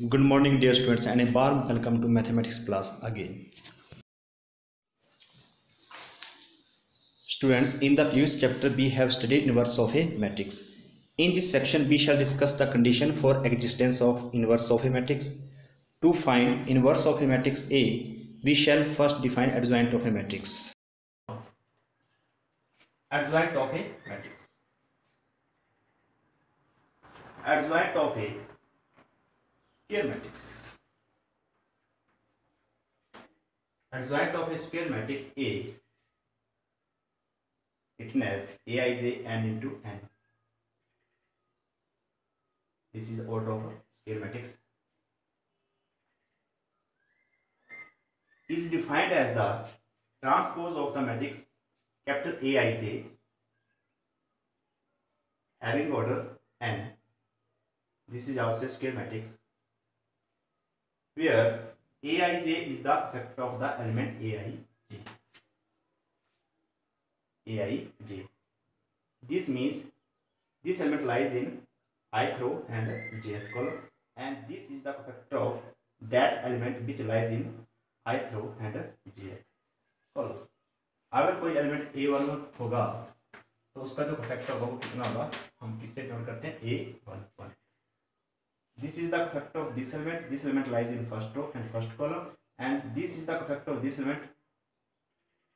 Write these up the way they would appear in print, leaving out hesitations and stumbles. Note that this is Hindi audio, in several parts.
Good morning, dear students, and a warm welcome to mathematics class again. Students, in the previous chapter, we have studied inverse of a matrix. In this section, we shall discuss the condition for existence of inverse of a matrix. To find inverse of a matrix A, we shall first define adjoint of a matrix. Adjoint of a matrix. Adjoint of a square matrix. Adjoint of a square matrix A written as Aij n into n. This is the order of a square matrix. Is defined as the transpose of the matrix capital Aij having order n. This is also a square matrix where Aij is the factor of the element Aij. This means this element lies in ith row and jth column, and this is the factor of that element which lies in ith row and jth column. अगर कोई एलिमेंट A11 होगा तो उसका जो फैक्टर होगा वो कितना होगा, हम किससे डिनोट करते हैं, A11. This is the factor of this element lies in first row and first column, and this is the factor of this element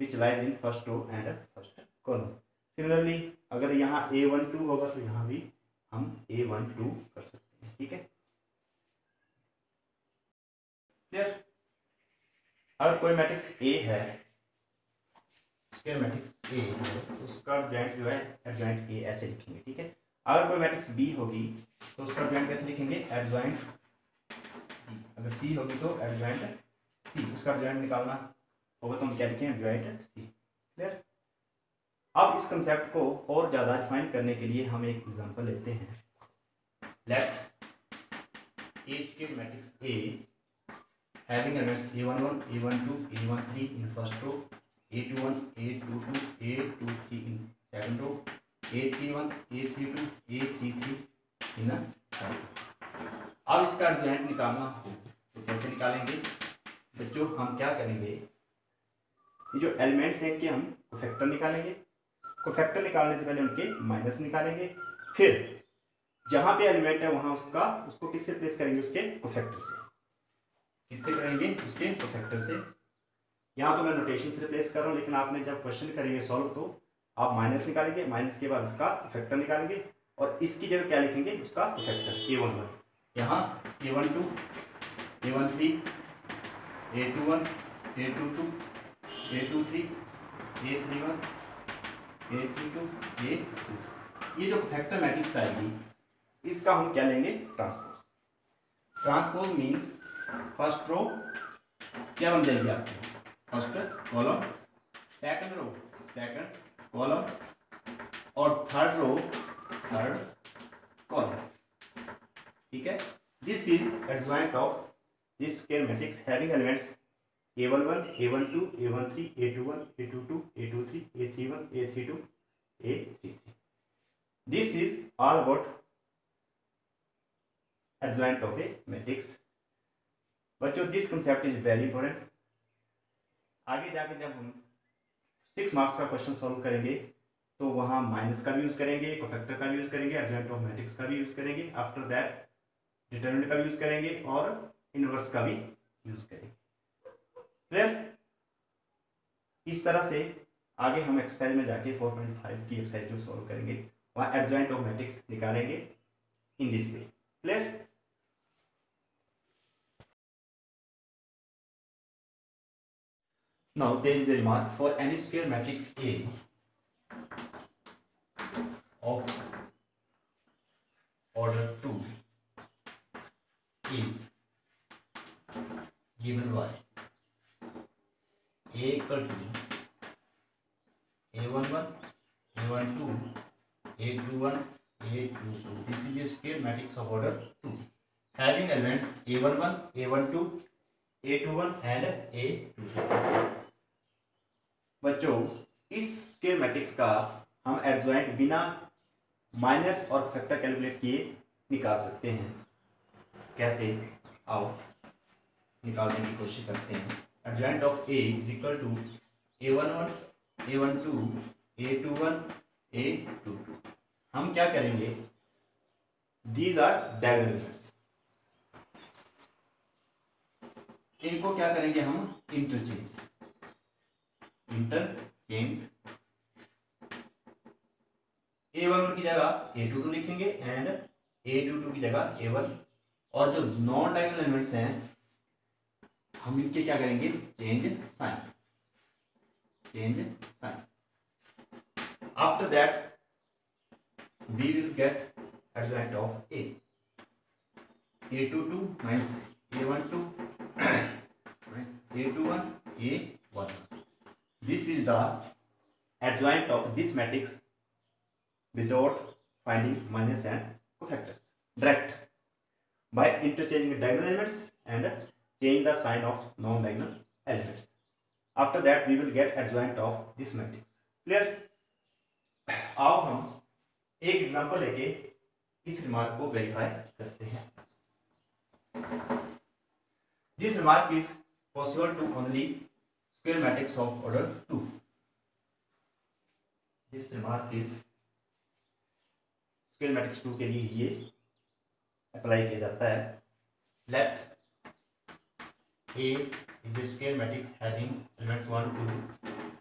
which lies in first row and first column. Similarly, अगर यहाँ A12 होगा तो यहाँ भी हम A12 कर सकते हैं. ठीक है, क्लियर. अगर कोई मैट्रिक्स A है, स्क्वायर मैट्रिक्स A है, तो उसका एडजॉइंट जो है एडजॉइंट A ऐसे लिखेंगे. ठीक है. अगर कोई मैट्रिक्स B होगी तो उसका एडजॉइंट कैसे लिखेंगे, एडजॉइंट B. अगर C होगी तो एडजॉइंट C. उसका एडजॉइंट निकालना होगा तो हम क्या लिखेंगे, एडजॉइंट C. क्लियर. अब इस कंसेप्ट को और ज़्यादा डिफाइन करने के लिए हम एक एग्जांपल लेते हैं. Let A square matrix A having elements A11, A12, A13 in first row, A21, A22, A23 in second row, A31, A32, A33 in the third row. अब इसका एडजॉइंट निकालना हो तो कैसे निकालेंगे बच्चों, हम क्या करेंगे, ये जो एलिमेंट्स हैं कि हम कोफैक्टर निकालेंगे. कोफैक्टर निकालने से पहले उनके माइनस निकालेंगे, फिर जहां पे एलिमेंट है वहां उसको किससे रिप्लेस करेंगे, उसके कोफैक्टर से. किससे करेंगे, उसके कोफैक्टर से. यहाँ तो मैं नोटेशन से रिप्लेस कर रहा हूँ, लेकिन आपने जब क्वेश्चन करेंगे सॉल्व तो आप माइनस निकालेंगे, माइनस के बाद इसका कोफैक्टर निकालेंगे और इसकी जगह क्या लिखेंगे, उसका कोफैक्टर A11. यहाँ A12, A13, A21, A22, A23, A31, A32, A23. ये जो कोफैक्टर मैट्रिक्स आएगी इसका हम क्या लेंगे, transpose. Transpose means first row क्या बन जाएगी आपकी, first column, second row second column, और थर्ड रो थर्ड कॉलम. ठीक है. This is adjoint of this square matrix having elements A11, A12, A13, A21, A22, A23, A31, A32, A33. This is all about adjoint of a matrix. बच्चों, this concept is very important. आगे जाके जब हम 6 मार्क्स का क्वेश्चन सॉल्व करेंगे तो वहाँ माइनस का भी यूज़ करेंगे, कोफैक्टर का भी यूज़ करेंगे, एडजॉइंट ऑफ मैट्रिक्स का भी यूज़ करेंगे, आफ्टर दैट डिटरमिनेंट का भी यूज़ करेंगे और इनवर्स का भी यूज़ करेंगे. क्लियर. इस तरह से आगे हम एक्सरसाइज में जाके 4.5 की एक्सरसाइज जो सॉल्व करेंगे वहाँ एडजॉइंट ऑफ मैट्रिक्स निकालेंगे in this way. Clear. Now there is a remark, for any square matrix A of order 2 is given by A equal to A11, A12, A21, A22. This is a square matrix of order 2 having elements A11, A12, A21 and A22. बच्चों, इस स्क्वायर मैट्रिक्स का हम एडजॉइंट बिना माइनस और फैक्टर कैलकुलेट किए निकाल सकते हैं. कैसे, आओ निकालने की कोशिश करते हैं। Adjoint of A is equal to a11 a12 a21 a22। हम क्या करेंगे, दीज आर डायगोनल एलिमेंट्स, इनको क्या करेंगे हम, इंटरचेंज a11 की जगह a22 लिखेंगे एंड a22 की जगह a1। और जो नॉन डायगोनल एलिमेंट्स हैं हम इनके क्या करेंगे, change sign. After that we will get adjoint of a22 minus a12 minus a21 a1। this is the adjoint of this matrix without finding minus and cofactors, direct by interchanging diagonal elements and change the sign of non-diagonal elements. After that we will get adjoint of this matrix. Clear? आओ हम एक एग्जांपल लेके इस रिमार्क को वेरीफाई करते हैं। This remark is possible to only square matrix of order 2। This remark is square matrix 2 के लिए ये अप्लाई किया जाता है। Let A is a square matrix having elements 1 2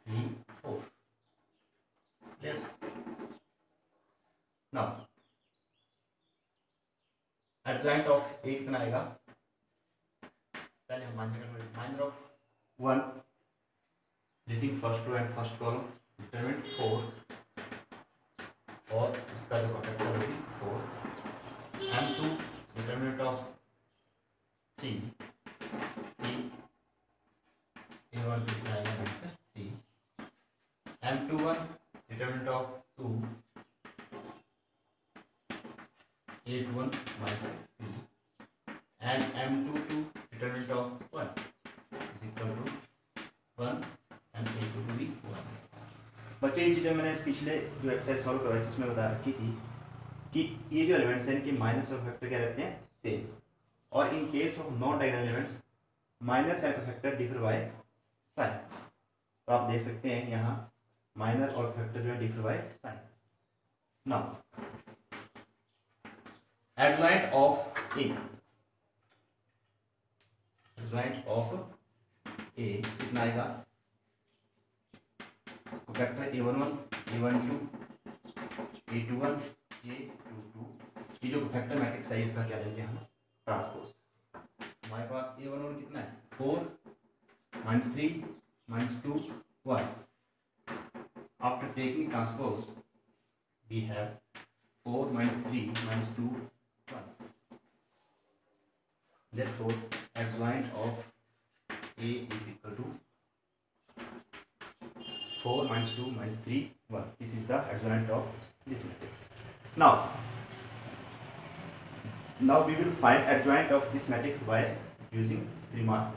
3 4। Now adjoint of A कितना आएगा, पहले हम minor of 1 leading first row and first column determinant 4 और इसका जो कॉन्ट्रैक्टर होगी 4 m2 डिटरमिनेंट ऑफ 3 a1 कितना आएगा से 3 m21 determinant of 2 a21 minus 3 and m22 determinant of 1 is equal to 1 and a22 भी 1। बच्चे ये चीज़ें मैंने पिछले जो एक्सरसाइज सॉल्व करवाई थी उसमें बता रखी थी कि ये जो एलिमेंट्स हैं इनके माइनस और फैक्टर क्या रहते हैं, सेम। और in case of non diagonal elements minus and factor differ by sine. तो आप देख सकते हैं यहाँ माइनर और फैक्टर जो है differ by sine. Now adjoint of A, adjoint of A कितना आएगा, vector a11 a12 a21 a22। ये जो वेक्टर मैट्रिक्स है इसका क्या लेंगे हम, ट्रांसपोज। हमारे पास a11 कितना है 4 minus 3 minus 2 1। after taking transpose we have 4 minus 3 minus 2 1। Therefore, adjoint of A is equal to 4 minus 2 minus 3 1। This is the adjoint of this matrix. Now we will find adjoint of this matrix by using remark।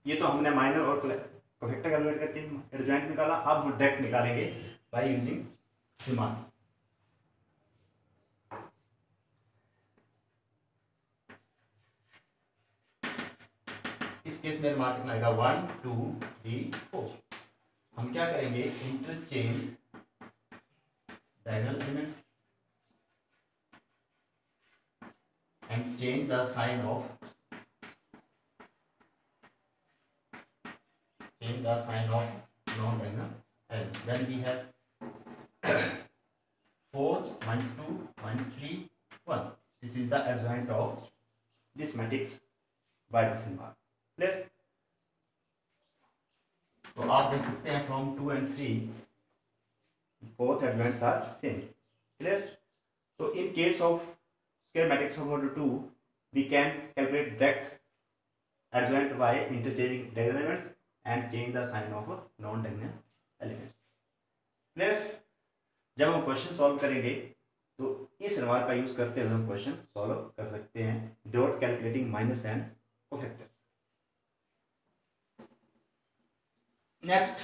ये तो हमने माइनर और कोफैक्टर कैलकुलेट करके एडजॉइंट निकाला, अब हम डायरेक्ट निकालेंगे बाय यूजिंग रिमार्क। इस केस में रिमार्क कितना आएगा 1 2 3 4। हम क्या करेंगे, interchange diagonal elements and change the sign of non-diagonal elements। Then we have 4 minus 2 minus 3 1। This is the adjoint of this matrix by this remark। Clear? तो आप देख सकते हैं from 2 and 3 both adjoints are same। Clear? So in case of square matrix of order 2 we can calculate direct adjoint by interchanging diagonal elements and change the sign of non-diagonal elements। Clear? जब हम क्वेश्चन सॉल्व करेंगे तो इस रिमार्क का यूज करते हुए हम क्वेश्चन सॉल्व कर सकते हैं without calculating minus and cofactors. Next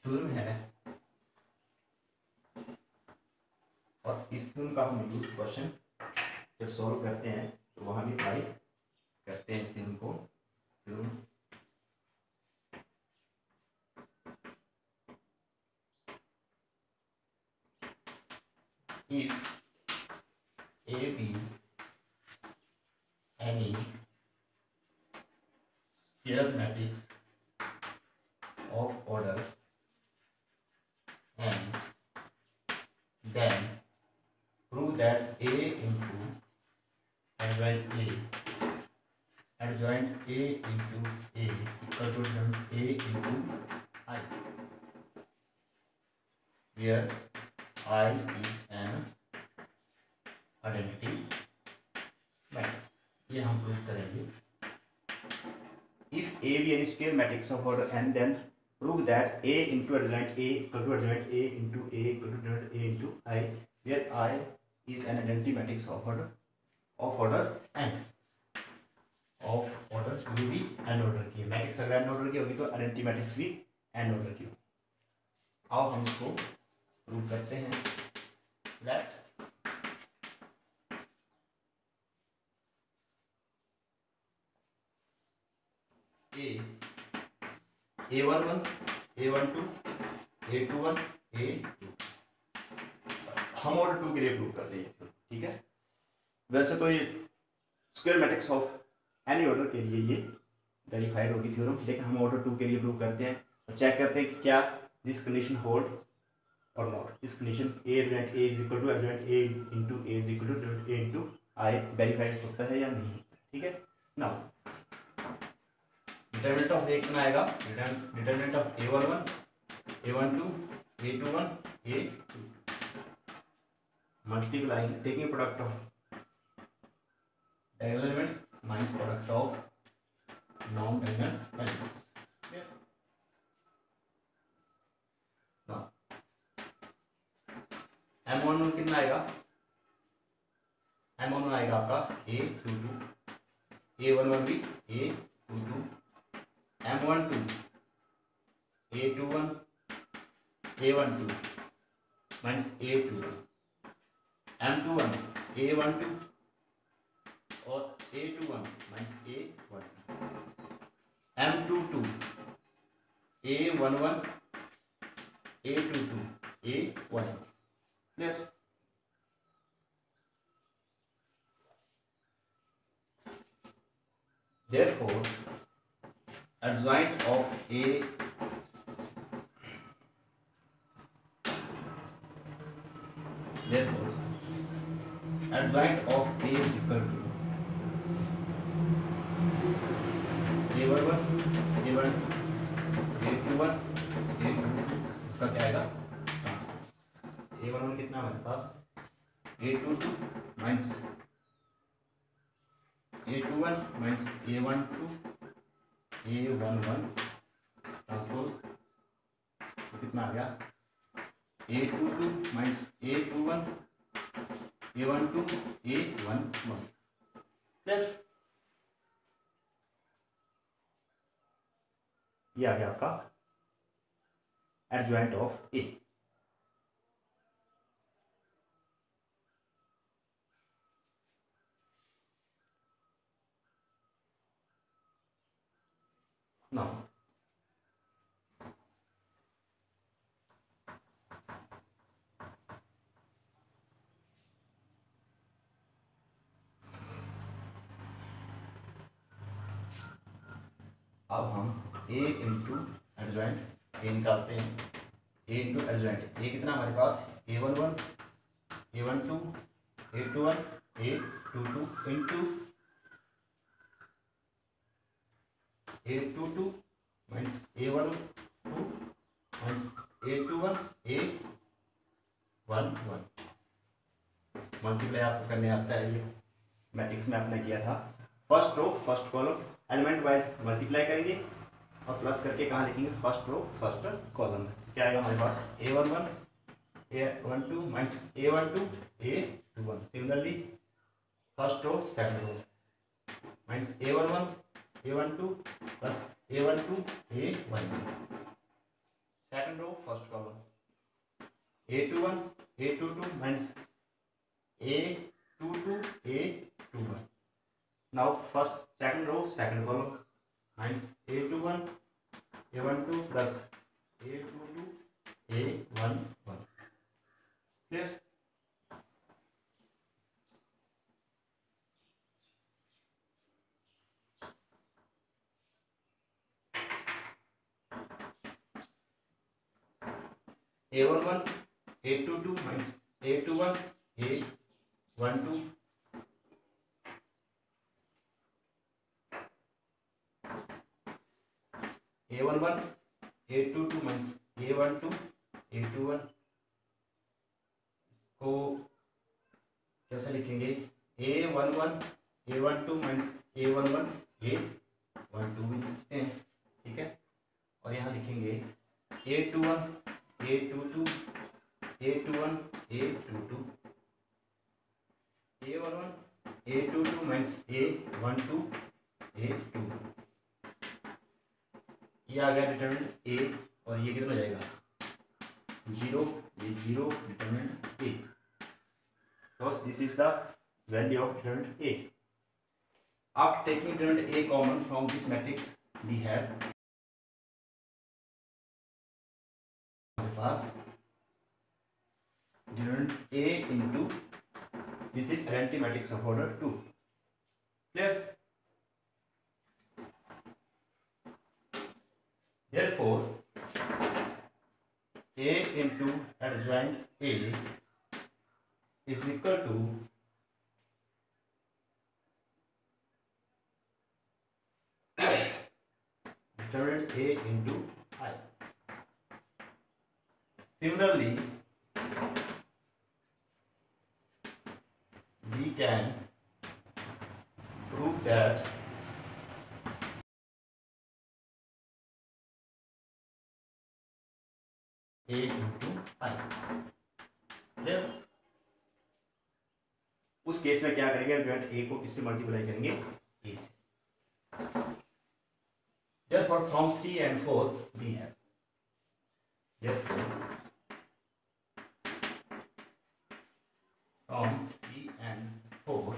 theorem है और इस थ्योरम का हम यूज क्वेश्चन जब सॉल्व करते हैं तो वहाँ भी अप्लाई करते हैं इस थ्योरम को। Theorem if A be any square matrix of order n, then prove that A into adjoint A into A equal to adjoint A into I, where I is an identity matrix। ये हम प्रूव करेंगे। If A be any square matrix of order n, then prove that A into adjoint A equal to adjoint A into A equal to adjoint A into I, where I is an identity matrix of order n। Of order ये भी n ऑर्डर की है। मैट्रिक्स अगर n ऑर्डर की होगी तो आइडेंटिटी मैट्रिक्स भी n ऑर्डर की होगी। आओ हम इसको प्रूव करते हैं। Late A11 A12 A21 A2 हम ऑर्डर 2 के लिए प्रूव करते हैं, ठीक है। वैसे तो ये square matrix of any order के लिए ये वेरीफाइड होगी थ्योरम, लेकिन हम ऑर्डर 2 के लिए प्रूव करते हैं और चेक करते हैं कि क्या दिस कंडीशन होल्ड और not. This condition A adjoint A is equal to adjoint A into A is equal to adjoint A into I verified होता है या नहीं, ठीक है। नाउ डिटरमिनेंट ऑफ A कितना आएगा? Determinant of A11 A12 A21 A22 multiplying taking product of diagonal elements minus product of non-diagonal elements। now M11 कितना आएगा? M11 आएगा आपका A22 A11 भी A22 M12 A21 A12 minus A22 M21 A12 और A21 minus A12 M22 A11 A22 A11 clear। therefore adjoint of A therefore adjoint of A is equal to A11 A12 A21 A22 इसका क्या आएगा? ट्रांसपोज। A11 कितना हमारे पास? A22 minus A21 minus A12 A11 transpose कितना आ गया? A22 minus A21 A12 A11 plus ये आ गया आपका एडजॉइंट ऑफ ए। नाउ अब हम A इंटू एडजॉइंट ए निकालते हैं। A इंटू एडजॉइंट ए कितना हमारे पास? A11 A12 A21 A22 into A22 minus A12 minus A21 A11 multiply आपको करने आता है। ये मैट्रिक्स में आपने किया था। First row first column element wise multiply करेंगे और प्लस करके कहाँ लिखेंगे? First row first column. क्या आएगा हमारे पास? A11 A12 minus A12 A21। Similarly first row second row minus A11 A12 plus A12 A12। Second row first column A21 A22 minus A21. Now first second row second column hence A21 A12 plus A22 A11. Clear? A11 A22 minus A21 A12 A11 A22 minus A12 A21 को कैसे लिखेंगे A11 A12 minus A11 A12 लिख सकते हैं, ठीक है। और यहाँ लिखेंगे A21 A22 A21 A22 A11 A22 minus A12 A2, ये आ गया डिटरमिनेंट A और ये कितना हो जाएगा 0, ये 0 determinant A, because this is the value of determinant A. After taking determinant A common from this matrix, we have pass determinant A into this is identity matrix of order 2. Clear? Therefore, A into adjoint A is equal to determinant A into I. Similarly, we can prove that A into I. Clear? उस केस में क्या करेंगे एडजॉइंट A को किससे मल्टीप्लाई करेंगे A से। Therefore from 3 and 4 we have, therefore from 3 and 4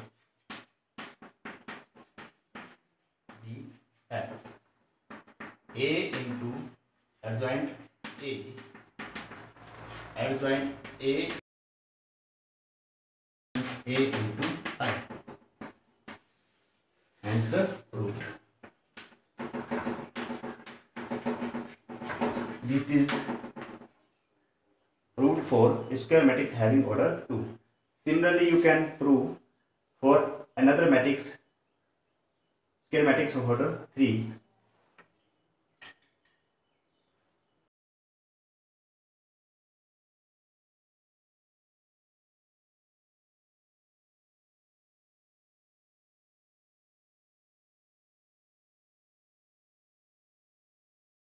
we have A into adjoint A into I, answer proved. This is proved for square matrix having order 2. Similarly, you can prove for another matrix, square matrix of order 3